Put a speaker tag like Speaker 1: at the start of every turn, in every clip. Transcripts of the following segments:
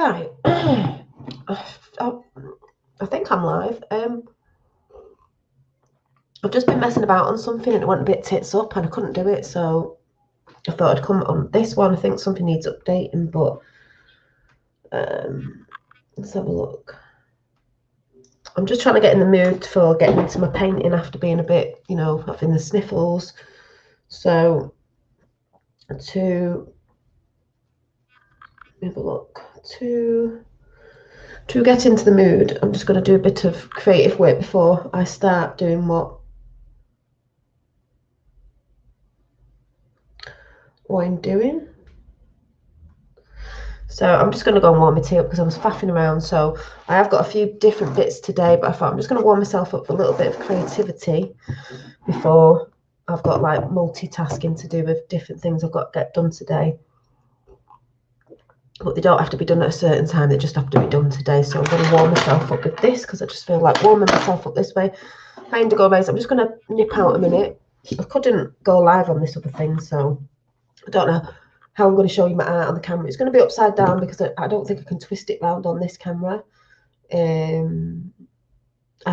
Speaker 1: Right. I think I'm live. I've just been messing about on something and it went a bit tits up and I couldn't do it, so I thought I'd come on this one. I think something needs updating, but let's have a look. I'm just trying to get in the mood for getting into my painting after being a bit, you know, having the sniffles. So to have a look, to get into the mood, I'm just going to do a bit of creative work before I start doing what I'm doing. So I'm just going to go and warm my tea up because I was faffing around. So I have got a few different bits today, but I thought I'm just going to warm myself up for a little bit of creativity before I've got like multitasking to do with different things I've got to get done today. But they don't have to be done at a certain time, they just have to be done today. So I'm going to warm myself up with this because I just feel like warming myself up this way. Hi Indigo Rays, I'm just going to nip out a minute. I couldn't go live on this other thing, so I don't know how I'm going to show you my art on the camera. It's going to be upside down because I don't think I can twist it round on this camera. I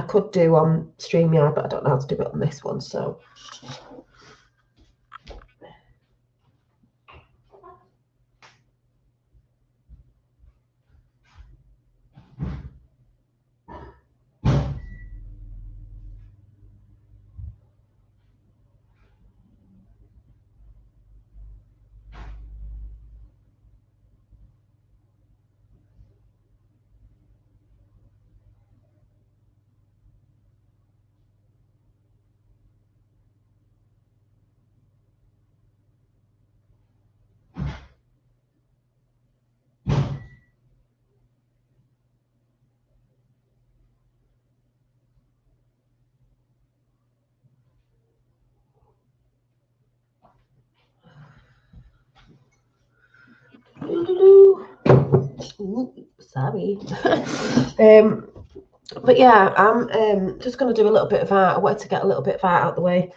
Speaker 1: could do on StreamYard, but I don't know how to do it on this one, so... Ooh, sorry. But yeah, I'm just going to do a little bit of art. I wanted to get a little bit of art out the way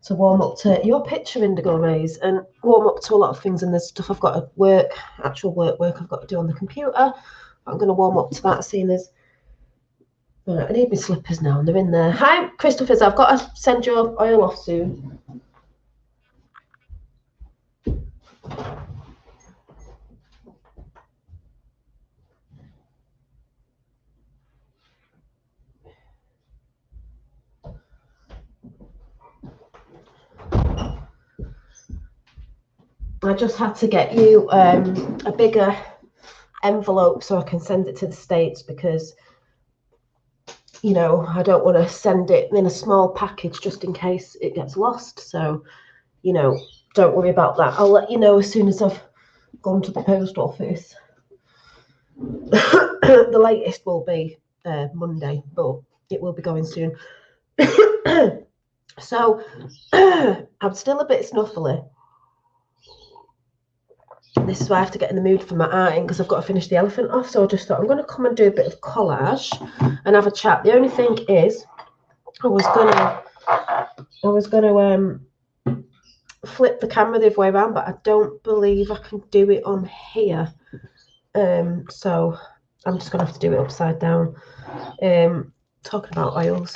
Speaker 1: to warm up to your picture, Indigo Rays, and warm up to a lot of things. And there's stuff I've got to work, actual work I've got to do on the computer. I'm going to warm up to that, seeing as... Right, I need my slippers now, and they're in there. Hi, Christopher's. I've got to send your oil off soon. I just had to get you a bigger envelope so I can send it to the States because, you know, I don't want to send it in a small package just in case it gets lost. So, you know, don't worry about that. I'll let you know as soon as I've gone to the post office. The latest will be Monday, but it will be going soon. So I'm still a bit snuffly. This is why I have to get in the mood for my arting because I've got to finish the elephant off. So I just thought I'm going to come and do a bit of collage and have a chat. The only thing is, I was gonna flip the camera the other way around, but I don't believe I can do it on here. So I'm just gonna have to do it upside down. Talking about oils,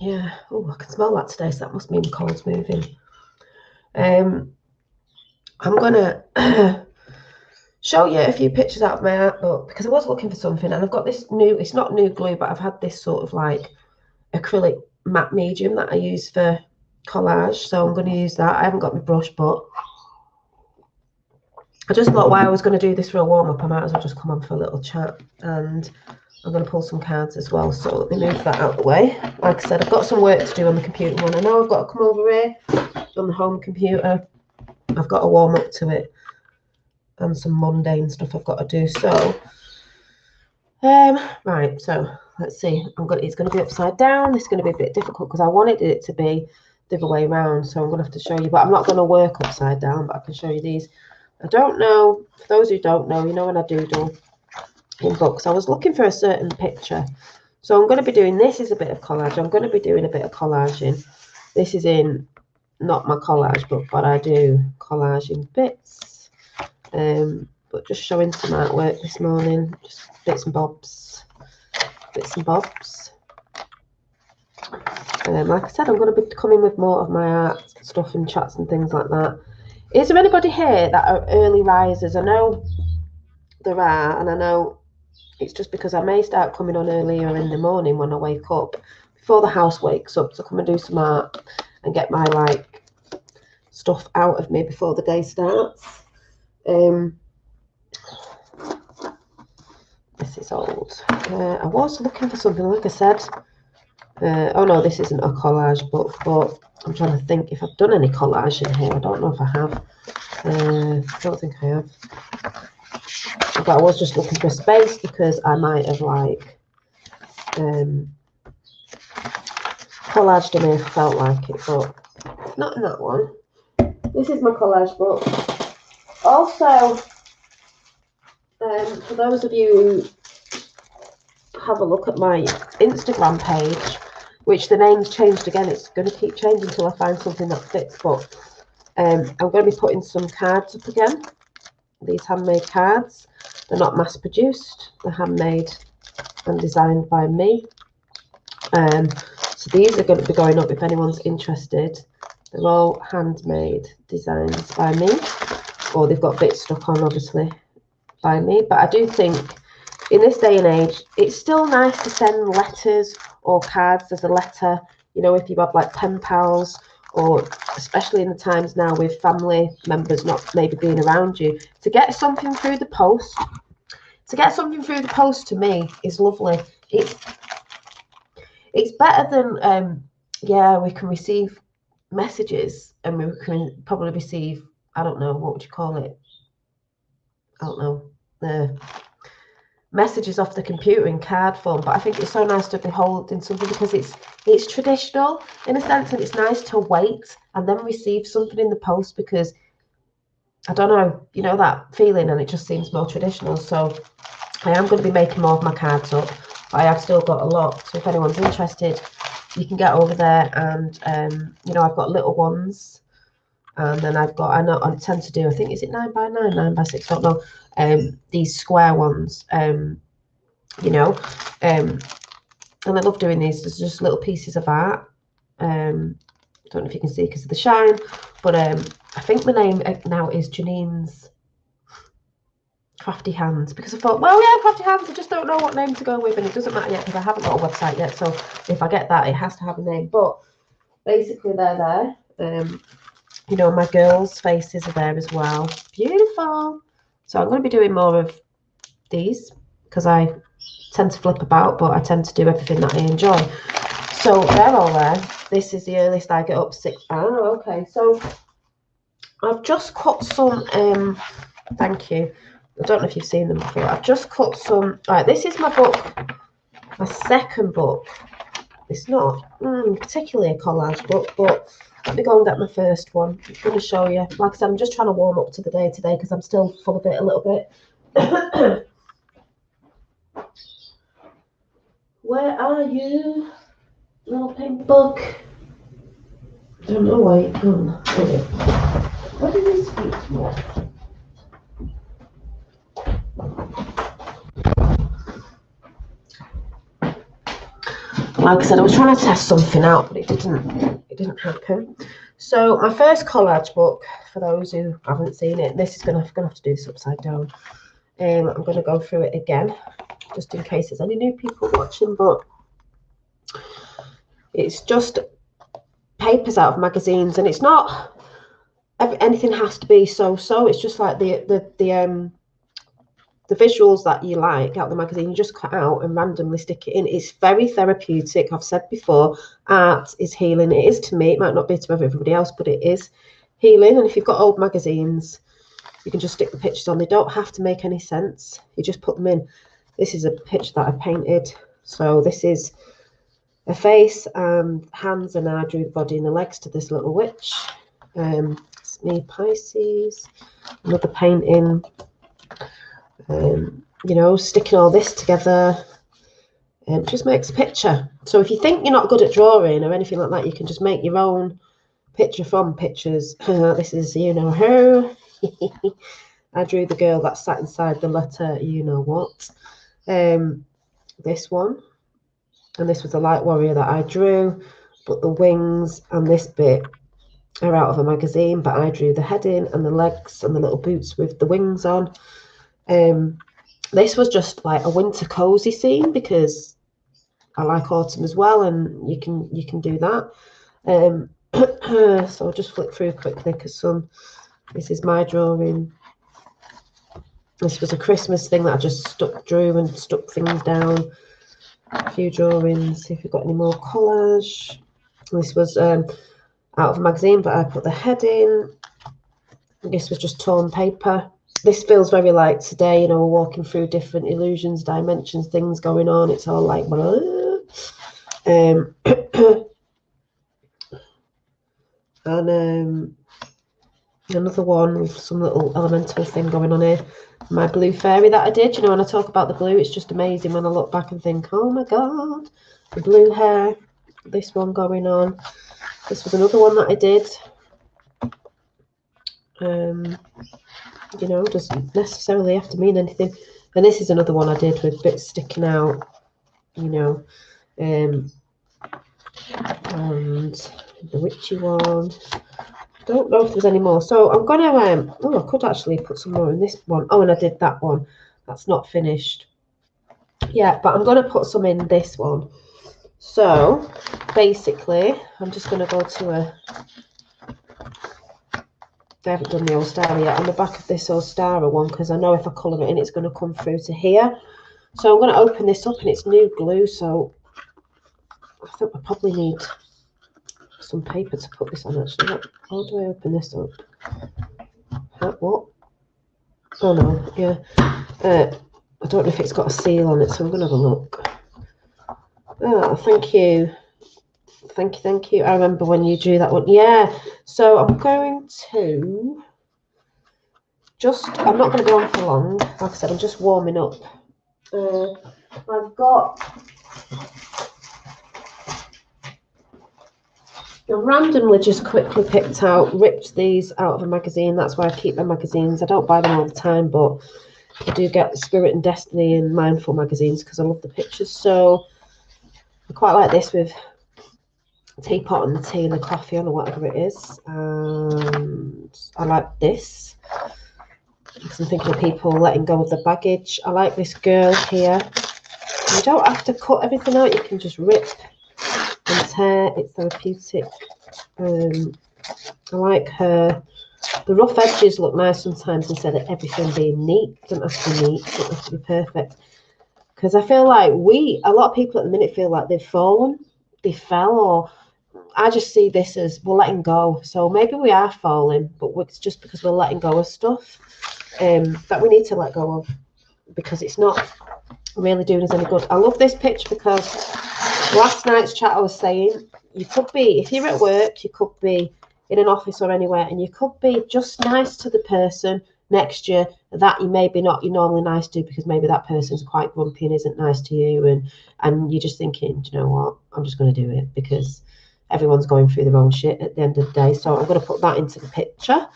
Speaker 1: yeah. Oh, I can smell that today, so that must mean the cold's moving. I'm gonna show you a few pictures out of my art book because I was looking for something, and I've got this new, it's not new glue, but I've had this sort of like acrylic matte medium that I use for collage, so I'm going to use that. I haven't got my brush, but I just thought while I was going to do this for a warm-up, I might as well just come on for a little chat, and I'm going to pull some cards as well, so let me move that out of the way. Like I said, I've got some work to do on the computer one. I know I've got to come over here on the home computer. I've got to warm up to it and some mundane stuff I've got to do. So right, so let's see. It's going to be upside down. This is going to be a bit difficult because I wanted it to be the other way around, so I'm going to have to show you, but I'm not going to work upside down, but I can show you these. I don't know, for those who don't know, you know, when I doodle in books, I was looking for a certain picture, so I'm going to be doing, this is a bit of collage. I'm going to be doing a bit of collaging. This is in not my collage book, but I do collage in bits. but just showing some artwork this morning, just bits and bobs, bits and bobs. Like I said, I'm going to be coming with more of my art stuff and chats and things like that. Is there anybody here that are early risers? I know there are, and I know it's just because I may start coming on earlier in the morning when I wake up, before the house wakes up, to come and do some art and get my like stuff out of me before the day starts. This is old. I was looking for something, like I said. Oh no, this isn't a collage book, but I'm trying to think if I've done any collage in here. I don't know if I have. I don't think I have. But I was just looking for space because I might have like collaged in here if I felt like it, but not in that one. This is my collage book. Also, for those of you who have a look at my Instagram page, which the name's changed again, it's going to keep changing until I find something that fits, but I'm going to be putting some cards up again. These handmade cards. They're not mass produced, they're handmade and designed by me. So these are going to be going up if anyone's interested. They're all handmade designs by me, or they've got bits stuck on obviously by me. But I do think in this day and age, it's still nice to send letters or cards as a letter, you know, if you have like pen pals, or especially in the times now with family members not maybe being around you, to get something through the post. To get something through the post to me is lovely. It's better than yeah, we can receive messages and we can probably receive, I don't know, what would you call it? I don't know, the messages off the computer in card form, but I think it's so nice to be holding something because it's traditional in a sense, and it's nice to wait and then receive something in the post because I don't know, you know, that feeling, and it just seems more traditional. So I am going to be making more of my cards up, but I have still got a lot, so if anyone's interested, you can get over there. And you know, I've got little ones, and then I've got, I tend to do, I think, is it 9x9, 9x6, I don't know, these square ones, you know, and I love doing these. There's just little pieces of art. Don't know if you can see because of the shine, but I think the name now is Janine's Crafty Hands, because I thought, well, yeah, Crafty Hands, I just don't know what name to go with, and it doesn't matter yet because I haven't got a website yet, so if I get that, it has to have a name. But basically they're there. You know, my girls' faces are there as well. Beautiful. So I'm going to be doing more of these because I tend to flip about, but I tend to do everything that I enjoy. So they're all there. This is the earliest I get up, 6. Oh, okay. So I've just cut some, thank you. I don't know if you've seen them before. I've just cut some, right, this is my book, my second book. It's not particularly a collage book, but let me go and get my first one. I'm going to show you. Like I said, I'm just trying to warm up to the day today because I'm still full of it a little bit. Where are you, little pink book? I don't know why you've gone. Where did these feet go? Like I said, I was trying to test something out, but it didn't happen. So my first collage book, for those who haven't seen it, this is gonna have to do this upside down. I'm gonna go through it again, just in case there's any new people watching, but it's just papers out of magazines, and it's not anything has to be so. It's just like the visuals that you like out of the magazine, you just cut out and randomly stick it in. It's very therapeutic. I've said before, art is healing. It is to me. It might not be to everybody else, but it is healing. And if you've got old magazines, you can just stick the pictures on. They don't have to make any sense. You just put them in. This is a picture that I painted. So this is a face and hands, and I drew the body and the legs to this little witch. It's me, Pisces. Another painting. You know, sticking all this together just makes a picture. So if you think you're not good at drawing or anything like that, you can just make your own picture from pictures. This is, you know, who. I drew the girl that sat inside the letter, you know what. This one. And this was the light warrior that I drew. But the wings and this bit are out of a magazine. But I drew the heading and the legs and the little boots with the wings on. This was just like a winter cozy scene because I like autumn as well, and you can do that. So I'll just flick through quickly because this is my drawing. This was a Christmas thing that I just drew and stuck things down. A few drawings. See if we've got any more collage. This was out of a magazine, but I put the head in. This was just torn paper. This feels very like today, you know, we're walking through different illusions, dimensions, things going on. It's all like, and another one with some little elemental thing going on here. My blue fairy that I did, you know, when I talk about the blue, it's just amazing when I look back and think, oh my God, the blue hair, this one going on. This was another one that I did. You know, doesn't necessarily have to mean anything. And this is another one I did with bits sticking out, you know, and the witchy one. Don't know if there's any more. So I'm gonna oh, I could actually put some more in this one. Oh, and I did that one. That's not finished. Yeah, but I'm gonna put some in this one. So basically, I'm just gonna go to a. I haven't done the Ostara yet. On the back of this Ostara one, because I know if I colour it in, it's going to come through to here. So I'm going to open this up, and it's new glue. So I think I probably need some paper to put this on. Actually, how do I open this up? What? Oh no, yeah. I don't know if it's got a seal on it, so I'm going to have a look. Oh, thank you. Thank you. I remember when you drew that one. Yeah. So I'm going to I'm not going to go on for long. Like I said, I'm just warming up. I've got I randomly just quickly ripped these out of a magazine. That's why I keep my magazines. I don't buy them all the time, but I do get the Spirit and Destiny and Mindful magazines because I love the pictures. So I quite like this with teapot and the tea and the coffee on or whatever it is. And I like this because I'm thinking of people letting go of the baggage. I like this girl here. You don't have to cut everything out. You can just rip and tear. It's therapeutic. I like her. The rough edges look nice sometimes instead of everything being neat. It doesn't have to be neat. It doesn't have to be perfect. Because I feel like a lot of people at the minute feel like they've fallen. They fell, or I just see this as we're letting go. So maybe we are falling, but it's just because we're letting go of stuff that we need to let go of because it's not really doing us any good. I love this picture because last night's chat I was saying you could be, if you're at work, you could be in an office or anywhere, and you could be just nice to the person next year that you maybe not you're normally nice to because maybe that person's quite grumpy and isn't nice to you, and you're just thinking, do you know what, I'm just going to do it because everyone's going through their own shit at the end of the day. So I'm going to put that into the picture.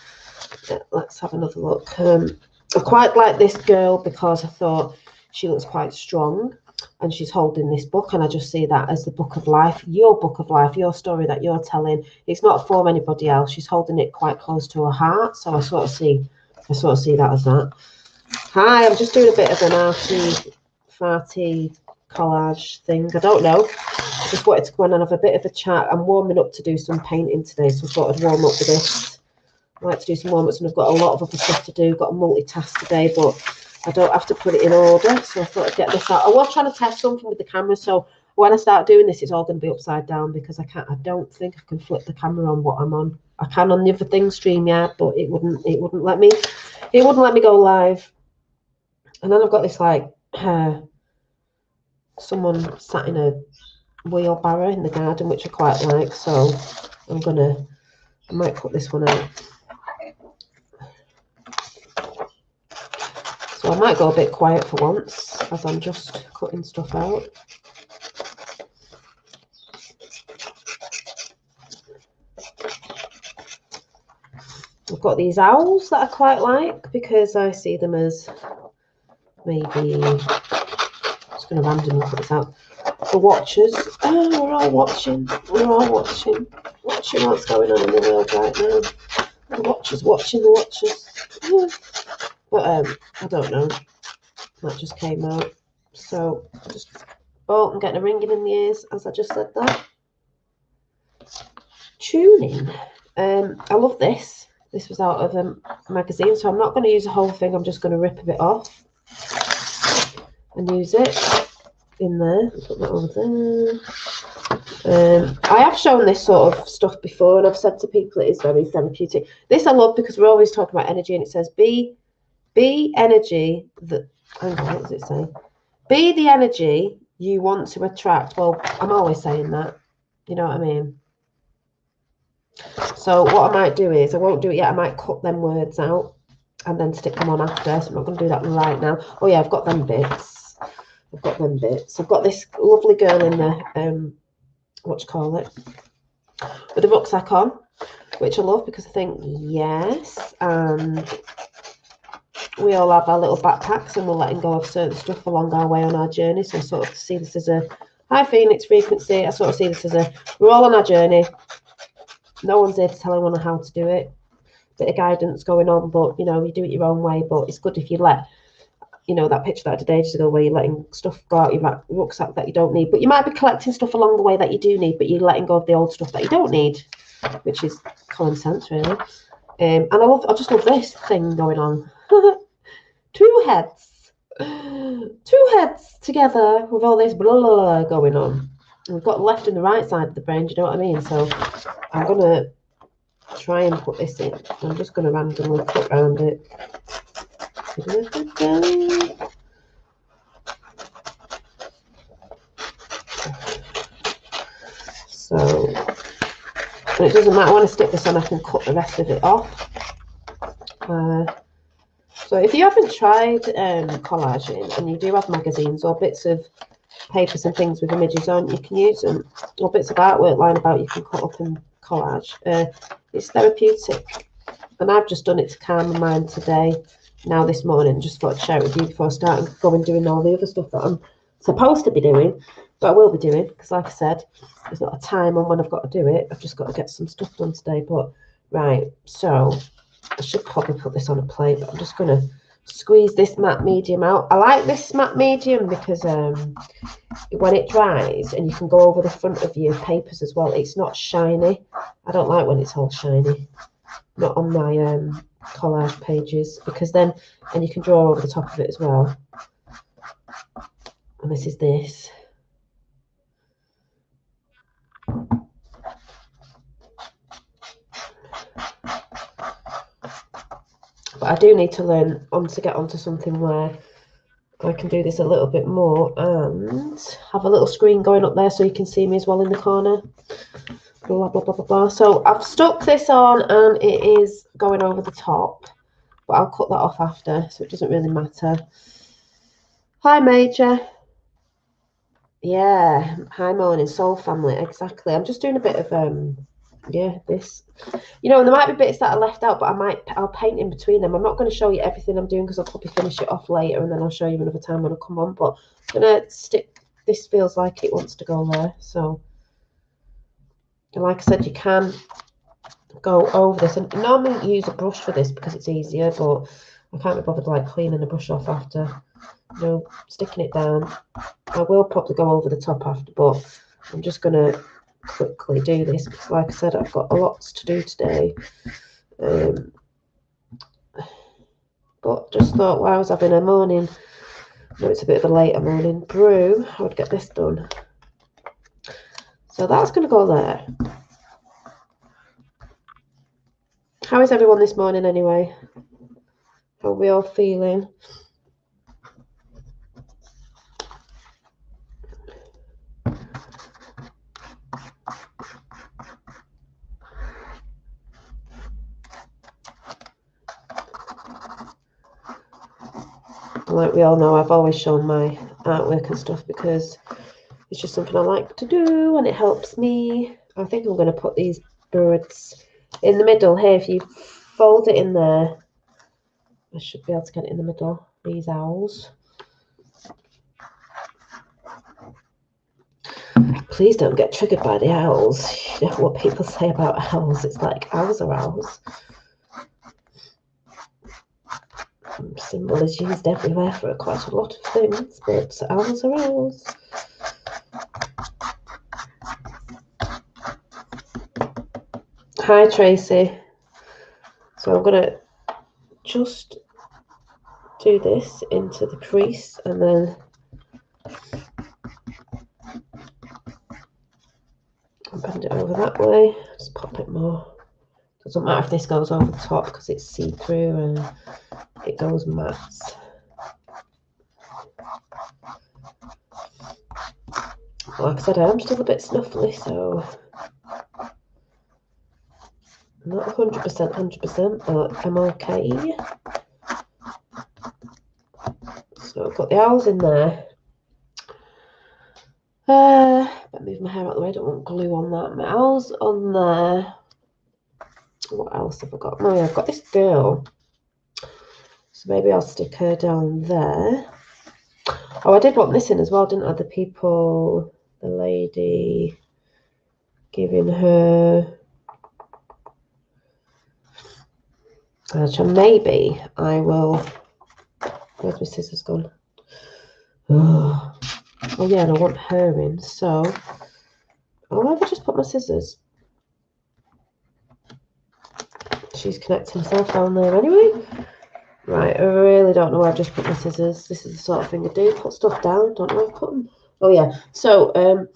Speaker 1: Let's have another look. I quite like this girl because I thought she looks quite strong and she's holding this book, and I just see that as the book of life, your story that you're telling. It's not for anybody else. She's holding it quite close to her heart, so I sort of see that as that. Hi, I'm just doing a bit of an farty collage thing. I don't know. I just wanted to go on and have a bit of a chat. I'm warming up to do some painting today, so I thought I'd warm up with this. I like to do some warm-ups, and I've got a lot of other stuff to do. Got a multitask today, but I don't have to put it in order, so I thought I'd get this out. I was trying to test something with the camera, so when I start doing this, it's all going to be upside down because I don't think I can flip the camera on what I'm on. I can on the other thing, StreamYard, but it wouldn't let me. It wouldn't let me go live. And then I've got this like someone sat in a wheelbarrow in the garden, which I quite like. So I might put this one out. So I might go a bit quiet for once as I'm just cutting stuff out. I've got these owls that I quite like because I see them as maybe, I'm just going to randomly put this out. The watchers. Oh, we're all watching. We're all watching. Watching what's going on in the world right now. The watchers watching the watchers. Yeah. But I don't know. That just came out. So just I'm getting a ringing in the ears as I just said that. Tuning. I love this. This was out of a magazine, so I'm not going to use the whole thing. I'm just going to rip a bit off and use it in there. Put that over there. I have shown this sort of stuff before, and I've said to people it is very therapeutic. This I love because we're always talking about energy, and it says be energy that. Hang on, what does it say? Be the energy you want to attract. Well, I'm always saying that. You know what I mean? So what I might do is, I won't do it yet. I might cut them words out and then stick them on after. So I'm not going to do that right now. Oh yeah, I've got them bits. I've got them bits. I've got this lovely girl in the what do you call it? With the rucksack on, which I love because I think yes, and we all have our little backpacks and we're letting go of certain stuff along our way on our journey. So I sort of see this as a high Phoenix frequency. I sort of see this as a we're all on our journey. No one's here to tell anyone how to do it. Bit of guidance going on, but you know, you do it your own way. But it's good if you let, you know, that picture that I did ages ago where you're letting stuff go out your rucksack that you don't need. But you might be collecting stuff along the way that you do need, but you're letting go of the old stuff that you don't need, which is common sense, really. And I just love this thing going on. Two heads together with all this blah, blah, blah going on. We've got the left and the right side of the brain, do you know what I mean? So I'm going to try and put this in. I'm just going to randomly cut around it. So, and it doesn't matter when I stick this on, I can cut the rest of it off. So if you haven't tried collaging and you do have magazines or bits of papers and things with images on, you can use them, or bits of artwork lying about you can cut up and collage. It's therapeutic, and I've just done it to calm my mind today. Now this morning, just thought I'd share it with you before starting going doing all the other stuff that I'm supposed to be doing, but I will be doing because, like I said, there's not a time on when I've got to do it. I've just got to get some stuff done today. But right, so I should probably put this on a plate, but I'm just going to squeeze this matte medium out. I like this matte medium because when it dries and you can go over the front of your papers as well, it's not shiny. I don't like when it's all shiny. Not on my collage pages, because then, and you can draw over the top of it as well. And this is this. But I do need to learn to get onto something where I can do this a little bit more and have a little screen going up there so you can see me as well in the corner. Blah, blah, blah, blah, blah. So I've stuck this on and it is going over the top, but I'll cut that off after, so it doesn't really matter. Hi, Major. Yeah, hi, morning, soul family. Exactly. I'm just doing a bit of yeah, this, you know, and there might be bits that are left out, but I'll paint in between them. I'm not going to show you everything I'm doing because I'll probably finish it off later and then I'll show you another time when I come on. But I'm gonna stick, this feels like it wants to go there. So, and like I said, you can go over this, and normally use a brush for this because it's easier, but I can't be bothered like cleaning the brush off after, you know, sticking it down. I will probably go over the top after, but I'm just gonna quickly do this because, like I said, I've got a lot to do today. But just thought while I was having a morning, no, it's a bit of a later morning brew, I would get this done. So that's going to go there. How is everyone this morning anyway? How are we all feeling? Like we all know, I've always shown my artwork and stuff because it's just something I like to do and it helps me. I think I'm going to put these birds in the middle here. If you fold it in there. I should be able to get it in the middle. These owls. Please don't get triggered by the owls. You know what people say about owls. It's like, owls are owls. Symbol is used everywhere for quite a lot of things, but owls are owls. Hi, Tracy. So I'm going to just do this into the crease and then bend it over that way. Just pop it more. Doesn't matter if this goes over the top because it's see-through and it goes matte. Like I said, I am still a bit snuffly, so not 100%, but I'm okay. So I've got the owls in there. But move my hair out of the way. I don't want glue on that. My owls on there. What else have I got? Oh yeah, I've got this girl. So maybe I'll stick her down there. Oh, I did want this in as well, didn't I? The people, the lady giving her. So maybe I will. Where's my scissors gone? Oh yeah, and I want her in. So I'll either just put my scissors. She's connecting herself down there anyway. Right, I really don't know where I've just put my scissors. This is the sort of thing I do. Put stuff down. Don't know where I've put them. Oh yeah. So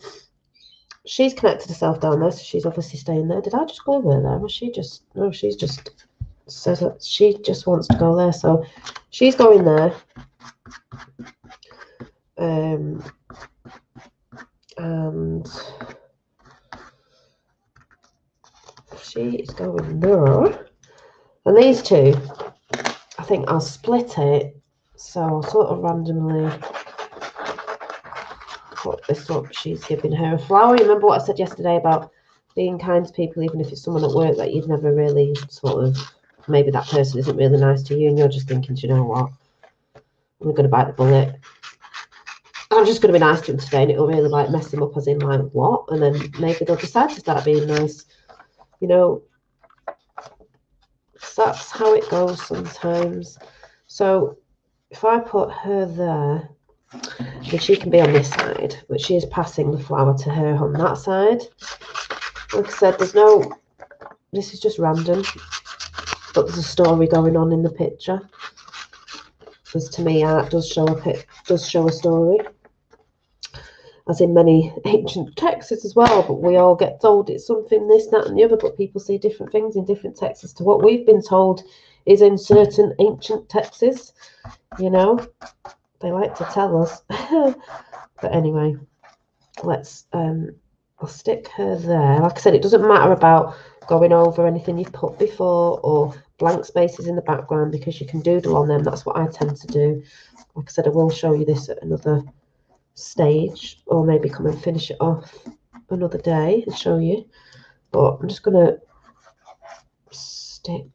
Speaker 1: she's connected herself down there, so she's obviously staying there. Did I just glue her there? Was she just? No, she's just says that she just wants to go there. So she's going there. And she is going there. And these two, I think I'll split it. So I'll sort of randomly put this up. She's giving her a flower. You remember what I said yesterday about being kind to people, even if it's someone at work that you've never really sort of, maybe that person isn't really nice to you and you're just thinking, do you know what? I'm going to bite the bullet. I'm just going to be nice to them today, and it'll really like mess them up, as in like, what? And then maybe they'll decide to start being nice. You know, that's how it goes sometimes. So if I put her there, then she can be on this side, but she is passing the flower to her on that side. Like I said, there's no, this is just random, but there's a story going on in the picture. Because to me, art does show a story. As in many ancient texts as well, but we all get told it's something, this, that, and the other, but people see different things in different texts as to what we've been told is in certain ancient texts. You know, they like to tell us. But anyway, let's I'll stick her there. Like I said, it doesn't matter about going over anything you've put before or blank spaces in the background, because you can doodle on them. That's what I tend to do. Like I said, I will show you this at another stage, or maybe come and finish it off another day and show you. But I'm just gonna stick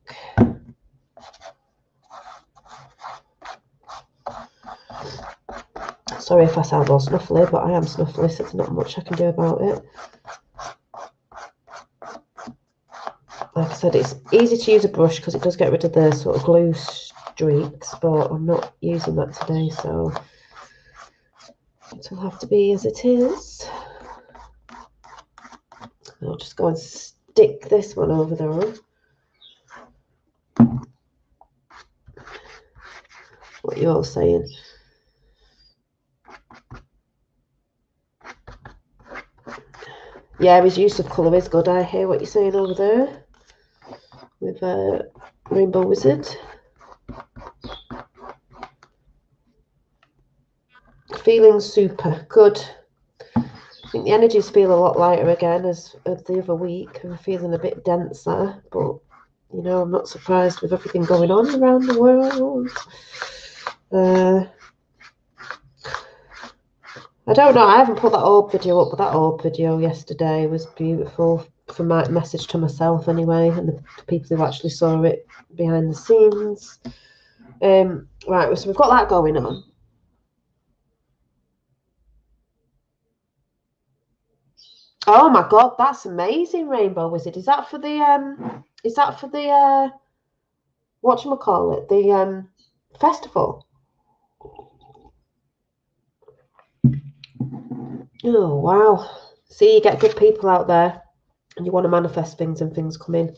Speaker 1: sorry if I sound all snuffly, but I am snuffly, so there's not much I can do about it. Like I said, it's easy to use a brush because it does get rid of the sort of glue streaks, but I'm not using that today, so it'll have to be as it is. I'll just go and stick this one over there. What are you all saying? Yeah, his use of colour is good. I hear what you're saying over there with Rainbow Wizard. Feeling super good. I think the energies feel a lot lighter again as of the other week. I'm feeling a bit denser, but you know, I'm not surprised with everything going on around the world. I don't know, I haven't put that orb video up, but that orb video yesterday was beautiful. for my message to myself anyway, and the people who actually saw it behind the scenes. Right, so we've got that going on. Oh my god, that's amazing, Rainbow Wizard. Is that for the whatchamacallit, the festival? Oh wow. See, you get good people out there and you want to manifest things and things come in.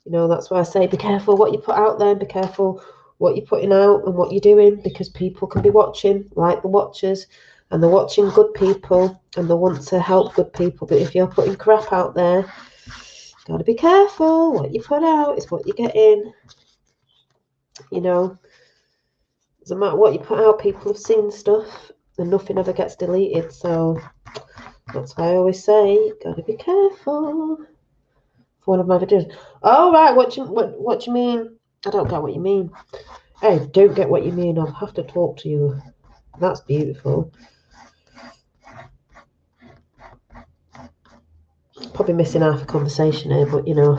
Speaker 1: You know, that's why I say be careful what you put out there, and be careful what you're putting out and what you're doing, because people can be watching, like the watchers, and they're watching good people and they want to help good people. But if you're putting crap out there, got to be careful. What you put out is what you get in. You know, doesn't matter what you put out, people have seen stuff and nothing ever gets deleted. So that's why I always say, got to be careful. For one of my videos. Oh, right, what do you mean? I don't get what you mean. Hey, don't get what you mean. I'll have to talk to you. That's beautiful. Probably missing half a conversation here, but you know,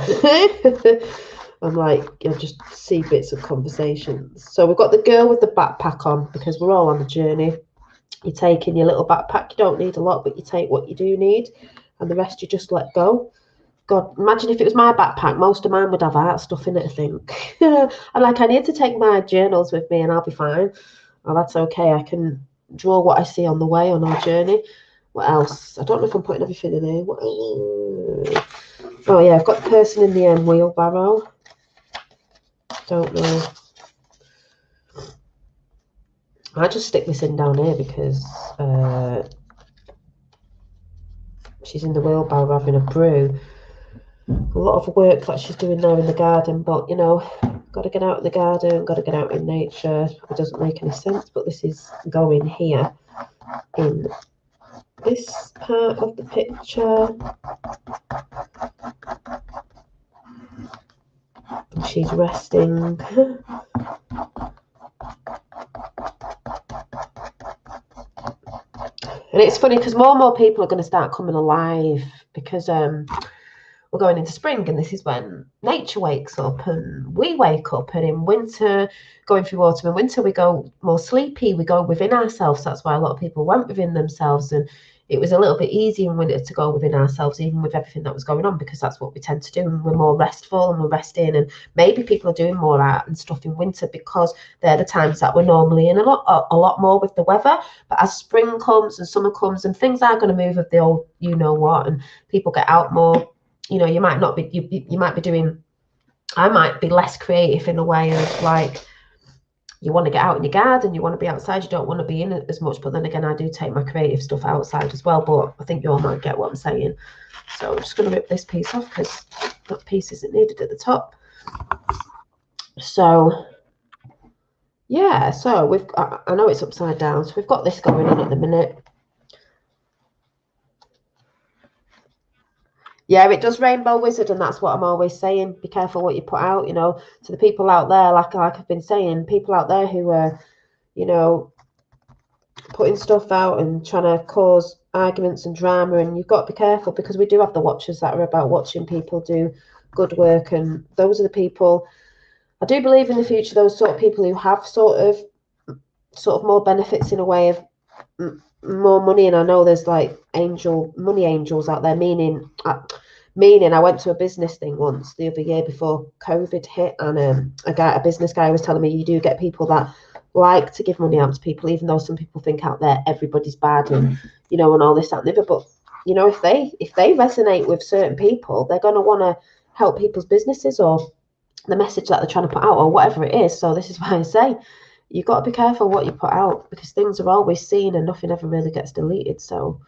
Speaker 1: I'm like, I just see bits of conversations. So we've got the girl with the backpack on, because we're all on the journey. You're taking your little backpack. You don't need a lot, but you take what you do need, and the rest you just let go. God, imagine if it was my backpack. Most of mine would have art stuff in it, I think. I'm like, I need to take my journals with me and I'll be fine. Oh, that's okay. I can draw what I see on the way on our journey. What else? I don't know if I'm putting everything in here. Oh, yeah, I've got the person in the wheelbarrow. Don't know. I just stick this in down here because she's in the wheelbarrow having a brew. A lot of work that she's doing there in the garden, but you know, got to get out in the garden, got to get out in nature. It doesn't make any sense, but this is going here in this part of the picture. And she's resting. And it's funny because more and more people are going to start coming alive, because we're going into spring, and this is when nature wakes up and we wake up. And in winter, going through autumn and winter, we go more sleepy, we go within ourselves. That's why a lot of people went within themselves, and it was a little bit easier in winter to go within ourselves, even with everything that was going on, because that's what we tend to do, and we're more restful and we're resting. And maybe people are doing more art and stuff in winter because they're the times that we're normally in a lot more with the weather. But as spring comes and summer comes and things are going to move with the old you know what, and people get out more, you know, you might not be, you might be doing, I might be less creative in a way of like, you want to get out in your garden, you want to be outside, you don't want to be in it as much. But then again, I do take my creative stuff outside as well, but I think you all might get what I'm saying. So I'm just going to rip this piece off because that piece isn't needed at the top. So yeah, so we've got, I know it's upside down, so we've got this going on at the minute. Yeah, it does, Rainbow Wizard, and that's what I'm always saying. Be careful what you put out, you know, to the people out there, like I've been saying, people out there who are, you know, putting stuff out and trying to cause arguments and drama. And you've got to be careful, because we do have the watchers that are about watching people do good work, and those are the people, I do believe in the future, those sort of people who have sort of more benefits in a way of more money. And I know there's like money angels out there, meaning I went to a business thing once the other year before COVID hit, and a business guy was telling me you do get people that like to give money out to people, even though some people think out there everybody's bad and you know, and all this, that, and the other. But you know, if they resonate with certain people, they're going to want to help people's businesses or the message that they're trying to put out or whatever it is. So this is why I say you've got to be careful what you put out, because things are always seen and nothing ever really gets deleted. So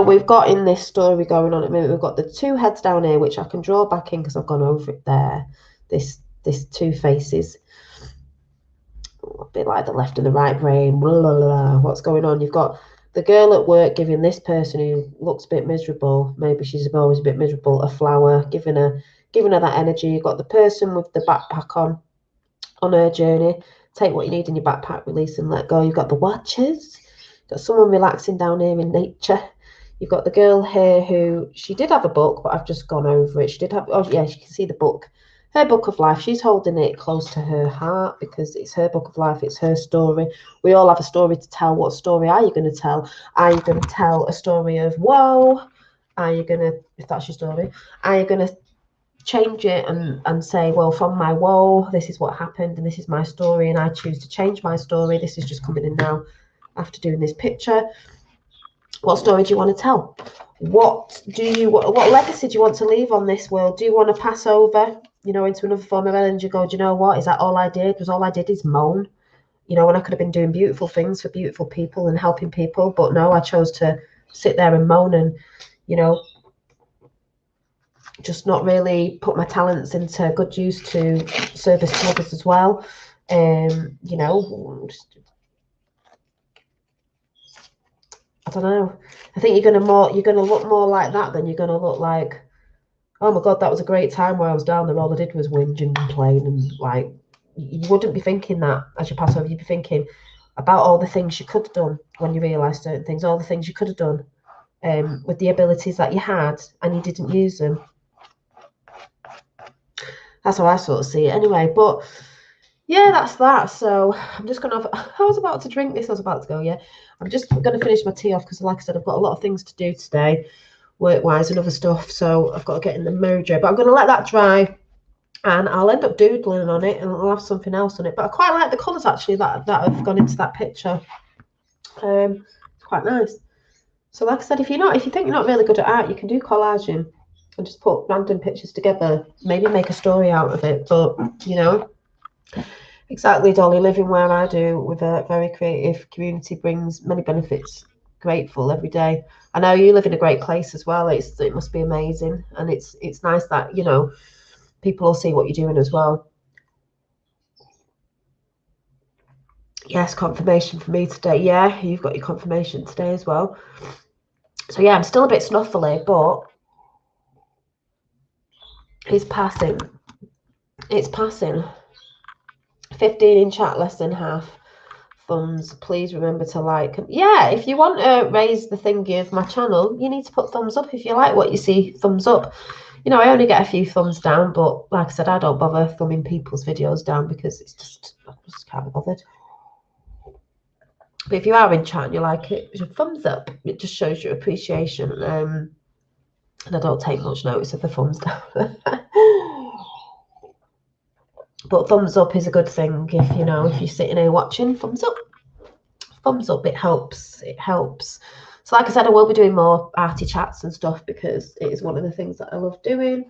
Speaker 1: we've got in this story going on at the minute, we've got the two heads down here, which I can draw back in because I've gone over it there. This two faces, a bit like the left and the right brain. Blah, blah, blah. What's going on? You've got the girl at work giving this person who looks a bit miserable, maybe she's always a bit miserable, a flower, giving her that energy. You've got the person with the backpack on her journey. Take what you need in your backpack, release and let go. You've got the watchers. You've got someone relaxing down here in nature. You've got the girl here who, she did have a book, but I've just gone over it. She did have, oh yeah, you can see the book. Her book of life. She's holding it close to her heart because it's her book of life. It's her story. We all have a story to tell. What story are you going to tell? Are you going to tell a story of woe? Are you going to, if that's your story, are you going to change it and say, well, from my woe, this is what happened and this is my story and I choose to change my story. This is just coming in now after doing this picture. What story do you want to tell? What legacy do you want to leave on this world? Do you want to pass over, you know, into another form of energy? Go, do you know what? Is that all I did? Was all I did is moan? You know, when I could have been doing beautiful things for beautiful people and helping people, but no, I chose to sit there and moan and, you know, just not really put my talents into good use to service to others as well. You know, I don't know. I think you're gonna look more like that than you're gonna look like, oh my God, that was a great time where I was down there. All I did was whinge and complain, and like, you wouldn't be thinking that as you pass over. You'd be thinking about all the things you could have done when you realise certain things, all the things you could have done with the abilities that you had and you didn't use them. That's how I sort of see it anyway. But yeah, that's that. So I'm just gonna I was about to drink this, I was about to go, yeah. I'm just gonna finish my tea off because like I said, I've got a lot of things to do today, work-wise and other stuff. So I've got to get in the mojo. But I'm gonna let that dry and I'll end up doodling on it and I'll have something else on it. But I quite like the colours actually that have gone into that picture. It's quite nice. So like I said, if you think you're not really good at art, you can do collaging and just put random pictures together, maybe make a story out of it. But you know, exactly, Dolly, living where I do with a very creative community brings many benefits. Grateful every day. I know you live in a great place as well. It must be amazing, and it's nice that, you know, people will see what you're doing as well. Yes, confirmation for me today. Yeah, you've got your confirmation today as well. So yeah, I'm still a bit snuffly, but it's passing. It's passing. 15 in chat, less than half. Thumbs, please remember to like. Yeah, if you want to raise the thingy of my channel, you need to put thumbs up. If you like what you see, thumbs up. You know, I only get a few thumbs down, but like I said, I don't bother thumbing people's videos down because it's just, I just can't be bothered. But if you are in chat and you like it, it's a thumbs up. It just shows your appreciation. And I don't take much notice of the thumbs down. But thumbs up is a good thing. If you know, if you're sitting here watching, thumbs up. Thumbs up, it helps. It helps. So like I said, I will be doing more arty chats and stuff because it is one of the things that I love doing.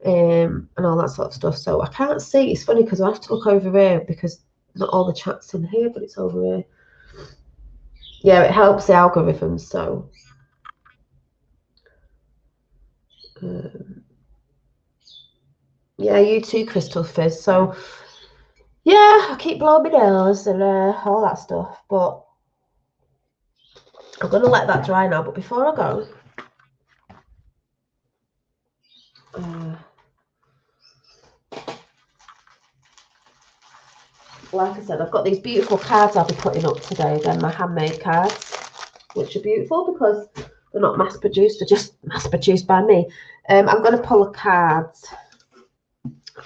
Speaker 1: And all that sort of stuff. So I can't see. It's funny because I have to look over here because not all the chat's in here, but it's over here. Yeah, it helps the algorithms. So yeah, you too, Crystal Fizz. So yeah, I keep blowing my nose and all that stuff, but I'm gonna let that dry now. But before I go, like I said, I've got these beautiful cards I'll be putting up today. Again, my handmade cards, which are beautiful because they're not mass produced, they're just mass produced by me. I'm going to pull a card.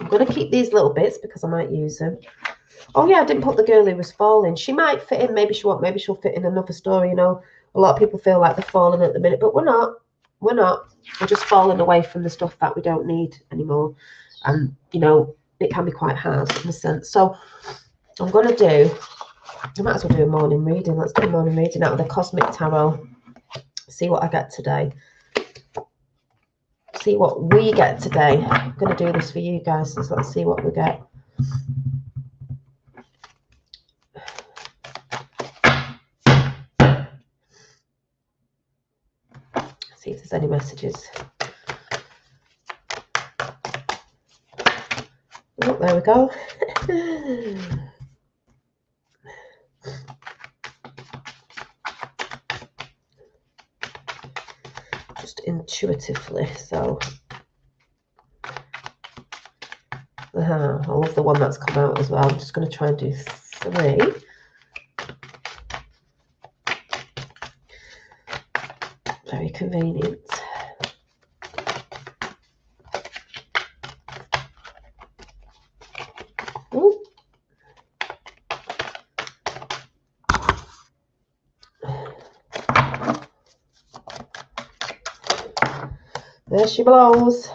Speaker 1: I'm going to keep these little bits because I might use them. Oh yeah, I didn't put the girl who was falling. She might fit in, maybe she won't, maybe she'll fit in another story. You know, a lot of people feel like they're falling at the minute, but we're not. We're not. We're just falling away from the stuff that we don't need anymore. And, you know, it can be quite hard in a sense. So I'm going to do, I might as well do a morning reading. Let's do a morning reading out of the Cosmic Tarot. See what I get today. See what we get today. I'm going to do this for you guys. So let's see what we get. See if there's any messages. Oh, there we go. Just intuitively. So I love the one that's come out as well. I'm just going to try and do 3. Very inconvenient. Ooh. There she blows.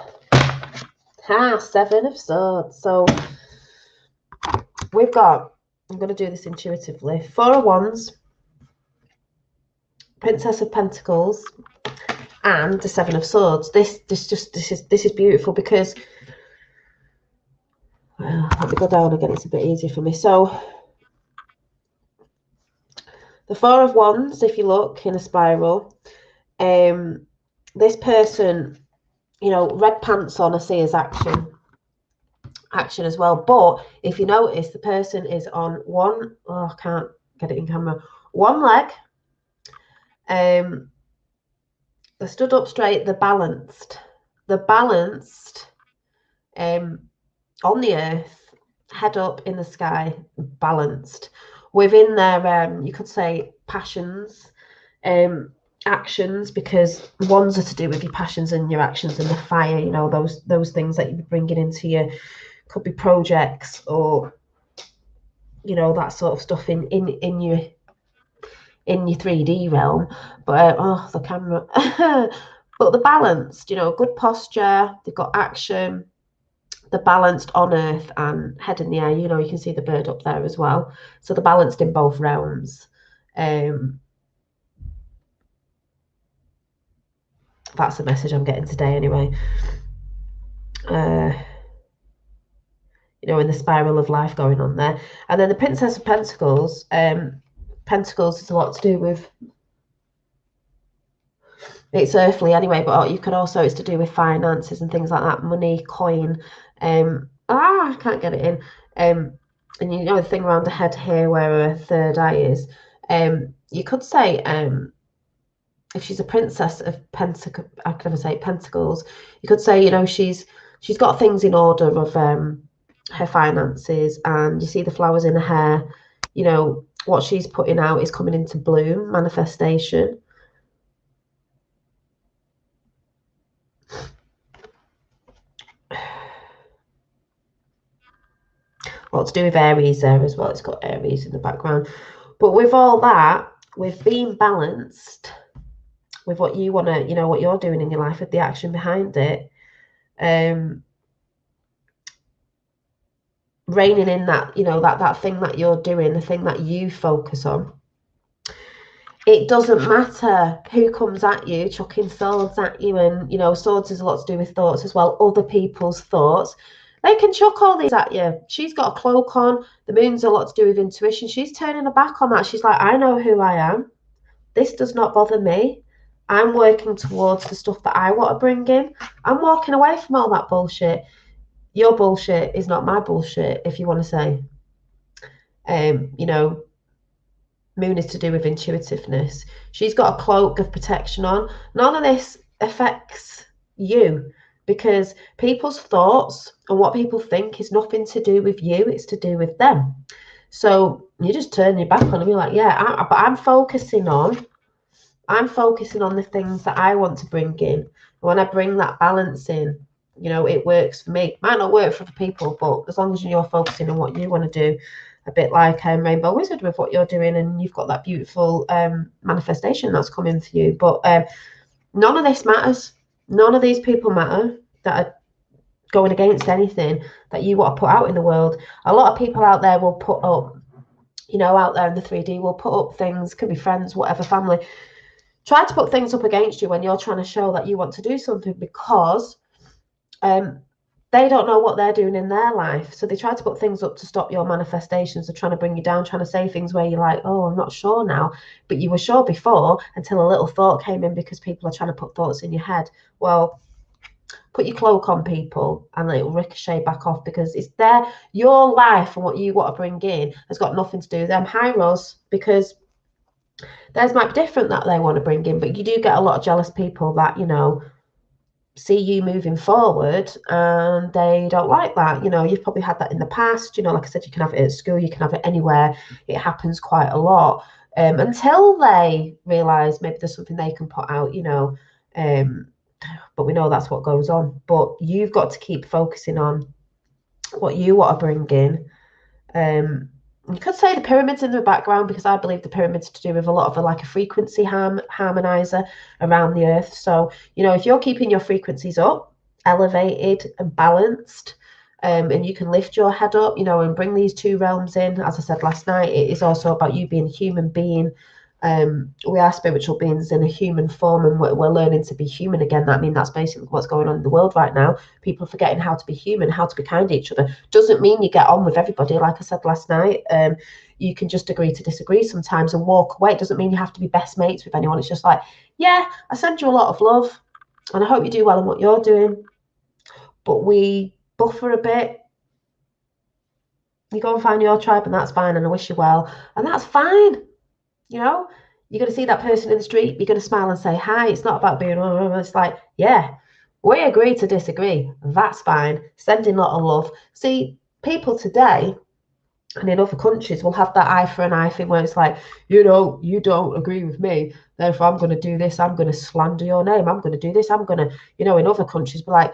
Speaker 1: Seven of Swords. So we've got, I'm going to do this intuitively, Four of Wands, Princess of Pentacles, and the Seven of Swords. This is beautiful because let me go down again, it's a bit easier for me. So the Four of Wands, if you look in a spiral, this person, you know, red pants on, I see as action as well. But if you notice, the person is on one, I can't get it in camera, one leg. They're stood up straight, they're balanced on the earth, head up in the sky, balanced within their you could say passions, actions, because ones are to do with your passions and your actions and the fire, you know, those things that you're bringing into your, could be projects or, you know, that sort of stuff in your 3D realm. But oh, the camera. But they're balanced, you know, good posture, they've got action, they're balanced on earth and head in the air. You know, you can see the bird up there as well. So they're balanced in both realms. That's the message I'm getting today anyway. You know, in the spiral of life going on there. And then the Princess of Pentacles, Pentacles is a lot to do with, it's earthly anyway, but you could also, it's to do with finances and things like that, money, coin. I can't get it in. And you know, the thing around the head here where her third eye is, you could say, if she's a princess of Pentacles, I can never say Pentacles, you could say, you know, she's got things in order of her finances, and you see the flowers in her hair, you know, what she's putting out is coming into bloom, manifestation. Well, to do with Aries there as well. It's got Aries in the background. But with all that, with being balanced, with what you want to, you know, what you're doing in your life, with the action behind it, reining in that, you know, that thing that you're doing, the thing that you focus on. It doesn't matter who comes at you, chucking swords at you, and, you know, swords is a lot to do with thoughts as well, other people's thoughts. They can chuck all these at you. She's got a cloak on. The moon's a lot to do with intuition. She's turning her back on that. She's like, I know who I am. This does not bother me. I'm working towards the stuff that I want to bring in. I'm walking away from all that bullshit. Your bullshit is not my bullshit, if you want to say. You know, moon is to do with intuitiveness. She's got a cloak of protection on. None of this affects you, because people's thoughts and what people think is nothing to do with you. It's to do with them. So you just turn your back on and be like, yeah, but I'm focusing on the things that I want to bring in. And when I bring that balance in, you know, it works for me. It might not work for other people, but as long as you're focusing on what you want to do, a bit like Rainbow Wizard with what you're doing, and you've got that beautiful manifestation that's coming for you. But none of this matters. None of these people matter that are going against anything that you want to put out in the world. A lot of people out there will put up, you know, out there in the 3D will put up things, could be friends, whatever, family, try to put things up against you when you're trying to show that you want to do something, because they don't know what they're doing in their life. So they try to put things up to stop your manifestations. They're trying to bring you down, trying to say things where you're like, oh, I'm not sure now. But you were sure before, until a little thought came in, because people are trying to put thoughts in your head. Well, put your cloak on, people, and it will ricochet back off, because it's your life and what you want to bring in has got nothing to do with them. Hi, Rose, because theirs might be different that they want to bring in, but you do get a lot of jealous people that, you know, see you moving forward and they don't like that. You know, you've probably had that in the past. You know, like I said, you can have it at school, you can have it anywhere. It happens quite a lot until they realize maybe there's something they can put out, you know. But we know that's what goes on. But you've got to keep focusing on what you want to bring in. You could say the pyramids in the background, because I believe the pyramids to do with a lot of like a frequency harmonizer around the earth. So, you know, if you're keeping your frequencies up, elevated and balanced, and you can lift your head up, you know, and bring these two realms in. As I said last night, it is also about you being a human being. We are spiritual beings in a human form, and we're learning to be human again. I mean, that's basically what's going on in the world right now. People are forgetting how to be human, how to be kind to each other. Doesn't mean you get on with everybody, like I said last night. You can just agree to disagree sometimes and walk away. It doesn't mean you have to be best mates with anyone. It's just like, yeah, I send you a lot of love and I hope you do well in what you're doing, but we buffer a bit. You go and find your tribe, and that's fine, and I wish you well, and that's fine. You know, you're going to see that person in the street, you're going to smile and say hi. It's not about being, it's like, yeah, we agree to disagree. That's fine. Sending a lot of love. See, people today and in other countries will have that eye for an eye thing, where it's like, you know, you don't agree with me, therefore I'm going to do this. I'm going to slander your name. I'm going to do this. I'm going to, you know, in other countries, be like,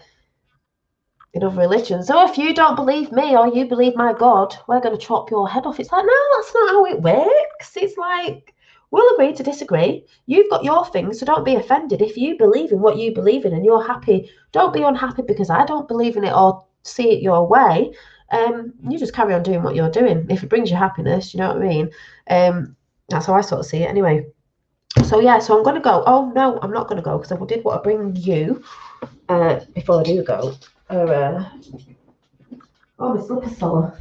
Speaker 1: in other religions, so if you don't believe me or you believe my God, we're going to chop your head off. It's like, no, that's not how it works. It's like, we'll agree to disagree. You've got your things, so don't be offended. If you believe in what you believe in and you're happy, don't be unhappy because I don't believe in it or see it your way. You just carry on doing what you're doing. If it brings you happiness, you know what I mean? That's how I sort of see it anyway. So yeah, so I'm going to go. Oh no, I'm not going to go, because I did want to bring you, before I do go, oh, my slipper's fell off.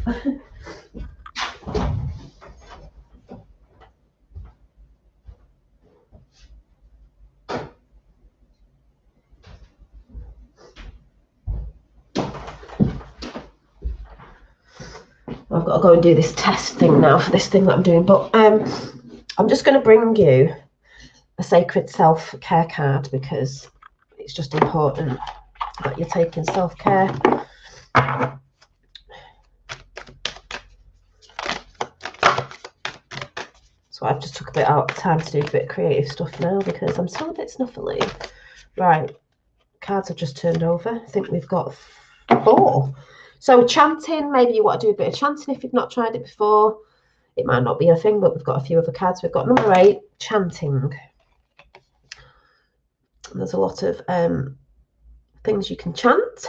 Speaker 1: I've got to go and do this test thing now for this thing that I'm doing. But I'm just going to bring you a sacred self-care card, because it's just important that you're taking self-care. So I've just took a bit out of time to do a bit of creative stuff now, because I'm still a bit snuffly. Right, cards have just turned over. I think we've got 4. So chanting, maybe you want to do a bit of chanting if you've not tried it before. It might not be a thing, but we've got a few other cards. We've got number 8, chanting. And there's a lot of things you can chant.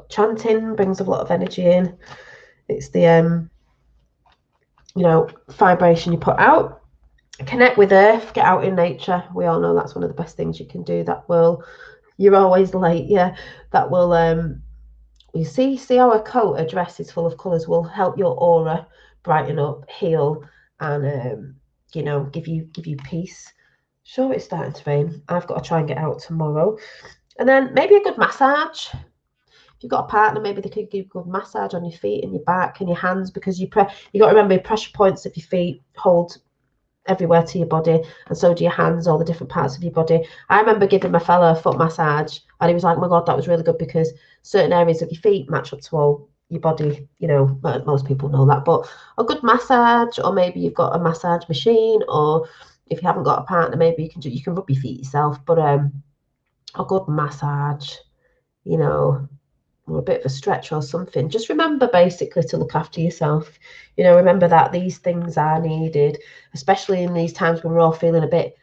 Speaker 1: Chanting brings a lot of energy in. It's the you know, vibration you put out. Connect with earth, get out in nature. We all know that's one of the best things you can do. That will, you're always late, yeah, that will you see how a coat, a dress is full of colors, will help your aura brighten up, heal, and you know, give you peace. Sure, it's starting to rain. I've got to try and get out tomorrow. And then maybe a good massage. If you've got a partner, maybe they could give a good massage on your feet and your back and your hands, because you got to remember, pressure points of your feet hold everywhere to your body, and so do your hands, all the different parts of your body. I remember giving my fella a foot massage, and he was like, oh my God, that was really good, because certain areas of your feet match up to all your body. You know, most people know that, but a good massage, or maybe you've got a massage machine, or if you haven't got a partner, maybe you can rub your feet yourself. But a good massage, you know, or a bit of a stretch or something. Just remember basically to look after yourself. You know, remember that these things are needed, especially in these times when we're all feeling a bit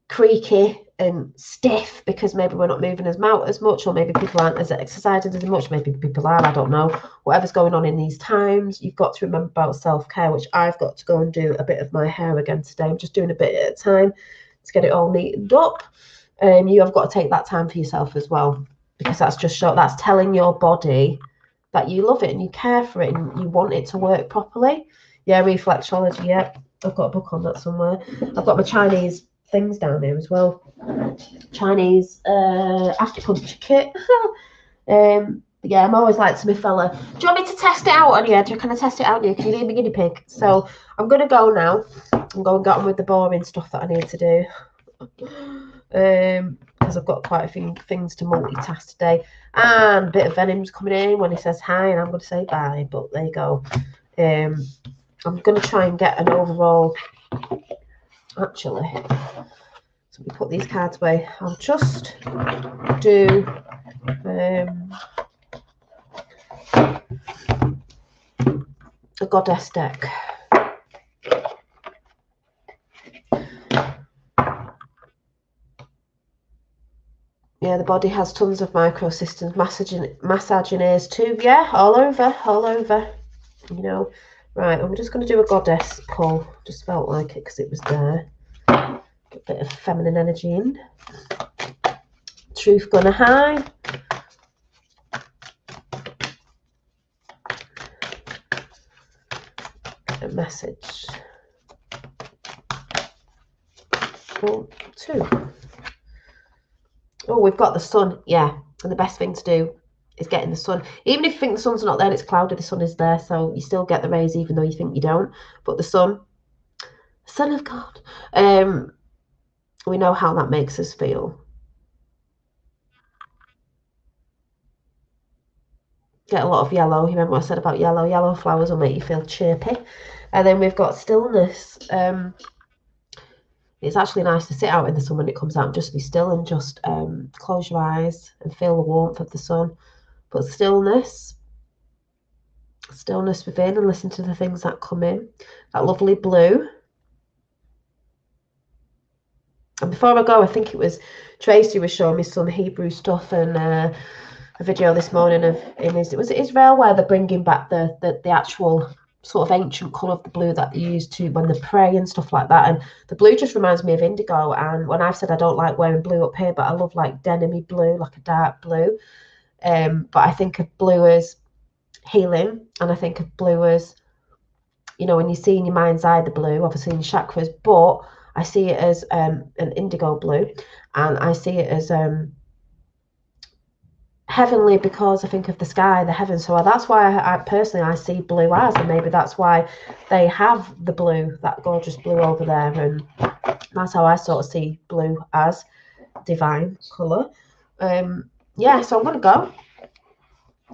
Speaker 1: creaky and stiff, because maybe we're not moving as much, or maybe people aren't as exercising as much. Maybe people are, I don't know. Whatever's going on in these times, you've got to remember about self-care, which I've got to go and do a bit of my hair again today. I'm just doing a bit at a time to get it all neatened up. You have got to take that time for yourself as well, because that's telling your body that you love it and you care for it and you want it to work properly. Yeah, reflexology, yeah. I've got a book on that somewhere. I've got my Chinese things down here as well. Chinese acupuncture kit. Yeah, I'm always like to my fella, do you want me to test it out on you? Can I test it out on you? Can you leave me guinea pig? So I'm going to go now and go and get on with the boring stuff that I need to do. Because I've got quite a few things to multitask today, and a bit of Venom's coming in when he says hi, and I'm going to say bye. But there you go. I'm going to try and get an overall. Actually, so Let me put these cards away. I'll just do a goddess deck. Yeah, the body has tons of microsystems, massaging ears too. Yeah, all over, you know. Right, I'm just going to do a goddess pull. Just felt like it because it was there. Get a bit of feminine energy in. Truth gonna hide. A message. 1, 2. Oh, we've got the sun. Yeah, and the best thing to do is getting the sun. Even if you think the sun's not there and it's cloudy, the sun is there, so you still get the rays even though you think you don't. But the sun of God, we know how that makes us feel. Get a lot of yellow. You remember what I said about yellow? Yellow flowers will make you feel chirpy. And then we've got stillness. It's actually nice to sit out in the sun when it comes out and just be still and just close your eyes and feel the warmth of the sun. But stillness within, and listen to the things that come in. That lovely blue. And before I go, I think it was Tracy was showing me some Hebrew stuff and a video this morning of was it Israel where they're bringing back the actual sort of ancient colour of the blue that they used to when they pray and stuff like that. And the blue just reminds me of indigo. And when I've said I don't like wearing blue up here, but I love like denim-y blue, like a dark blue. But I think of blue as healing, and I think of blue as, you know, when you see in your mind's eye the blue, obviously in chakras, but I see it as an indigo blue, and I see it as heavenly because I think of the sky, the heavens. So that's why I personally see blue as, and maybe that's why they have the blue, that gorgeous blue over there, and that's how I sort of see blue as divine colour. Yeah, so I'm gonna go.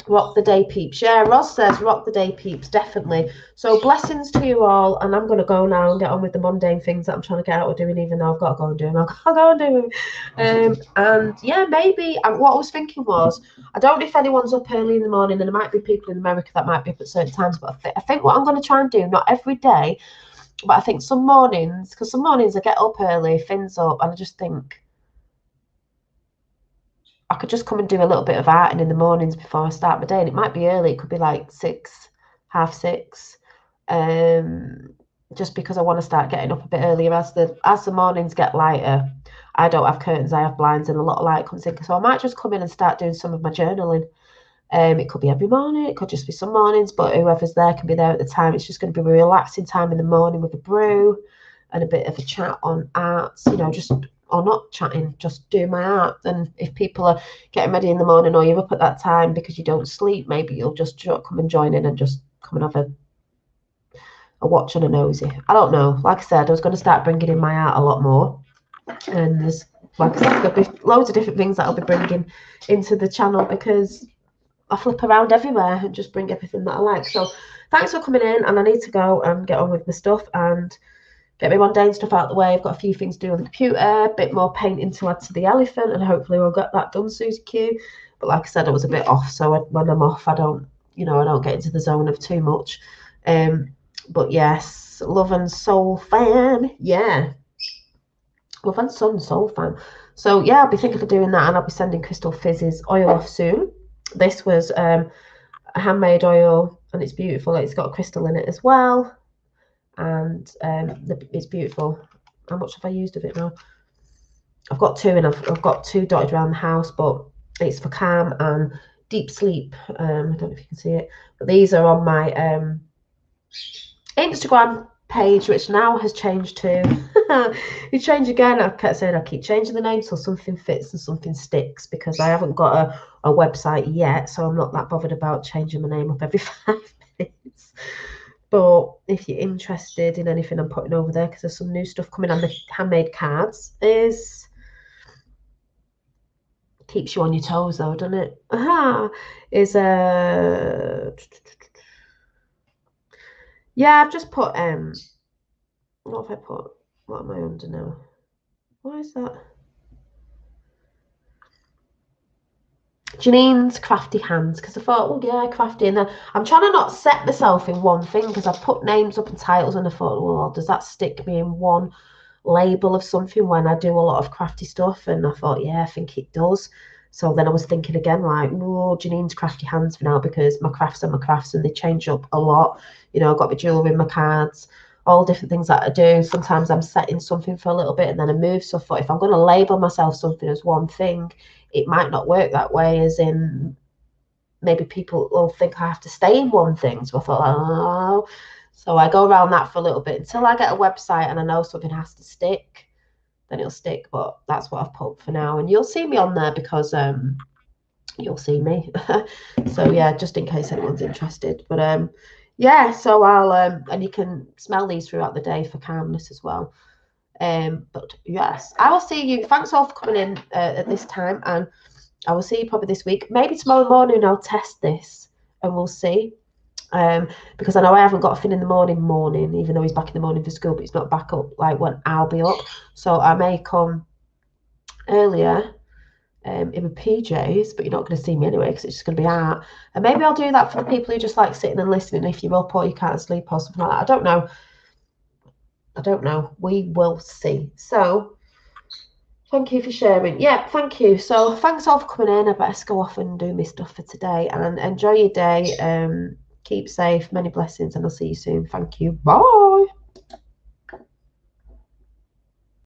Speaker 1: Rock the day, peeps. Yeah, Ross says rock the day, peeps, definitely. So blessings to you all, and I'm going to go now and get on with the mundane things that I'm trying to get out of doing, even though I've got to go and do them. I'll go and do them. And yeah, maybe what I was thinking was, I don't know if anyone's up early in the morning, and there might be people in America that might be up at certain times, but I think what I'm going to try and do, not every day, but I think some mornings, because some mornings I get up early, fins up, and I just think, I could just come and do a little bit of art in the mornings before I start my day. And it might be early. It could be like 6, 6:30. Just because I want to start getting up a bit earlier. As the mornings get lighter, I don't have curtains, I have blinds, and a lot of light comes in. So I might just come in and start doing some of my journaling. It could be every morning. It could just be some mornings. But whoever's there can be there at the time. It's just going to be a relaxing time in the morning with a brew and a bit of a chat on arts. You know, just... or not chatting, just do my art. And if people are getting ready in the morning or you're up at that time because you don't sleep, maybe you'll just come and join in and just come and have a watch and a nosy. I don't know. Like I said, I was going to start bringing in my art a lot more. And there's, like I said, there'll be loads of different things that I'll be bringing into the channel because I flip around everywhere and just bring everything that I like. So thanks for coming in, and I need to go and get on with my stuff and get my mundane stuff out of the way. I've got a few things to do on the computer, a bit more painting to add to the elephant, and hopefully we'll get that done, Susie Q. But like I said, I was a bit off, so when I'm off, I don't get into the zone of too much. But yes, Love and Soul fan, yeah. Love and Sun Soul fan. So yeah, I'll be thinking of doing that, and I'll be sending Crystal Fizz's oil off soon. This was a handmade oil, and it's beautiful. It's got a crystal in it as well. And it's beautiful. How much have I used of it now? I've got 2, and I've got 2 dotted around the house, but it's for calm and deep sleep. I don't know if you can see it, but these are on my Instagram page, which now has changed to you change again. I kept saying I keep changing the name so something fits and something sticks, because I haven't got a website yet, so I'm not that bothered about changing my name up every 5 minutes. But if you're interested in anything I'm putting over there, because there's some new stuff coming on the handmade cards, keeps you on your toes though, doesn't it? Yeah, I've just put what have I put? What am I under now? Why is that? Janine's crafty hands, because I thought, oh yeah, crafty, and then I'm trying to not set myself in one thing, because I put names up and titles and I thought, well, does that stick me in one label of something when I do a lot of crafty stuff? And I thought, yeah, I think it does. So then I was thinking again, like, oh, Janine's crafty hands for now, because my crafts are my crafts and they change up a lot. You know, I've got my jewellery, my cards, all different things that I do. Sometimes I'm setting something for a little bit and then I move. So I thought, if I'm going to label myself something as one thing, it might not work that way, as in maybe people will think I have to stay in one thing. So I thought, oh, so I go around that for a little bit until I get a website and I know something has to stick, then it'll stick. But that's what I've put for now. And you'll see me on there because you'll see me. So yeah, just in case anyone's interested. But yeah, so I'll and you can smell these throughout the day for calmness as well. But yes, I will see you. Thanks all for coming in at this time, and I will see you probably this week. Maybe tomorrow morning I'll test this and we'll see. Because I know I haven't got a fin in the morning, even though he's back in the morning for school, but he's not back up like when I'll be up. So I may come earlier in my PJs, but you're not going to see me anyway because it's just going to be out. And maybe I'll do that for the people who just like sitting and listening if you're up or you can't sleep or something like that. I don't know. We will see. So thank you for sharing. Yeah, thank you. So thanks all for coming in. I better go off and do my stuff for today and enjoy your day. Keep safe, many blessings, and I'll see you soon. Thank you. Bye.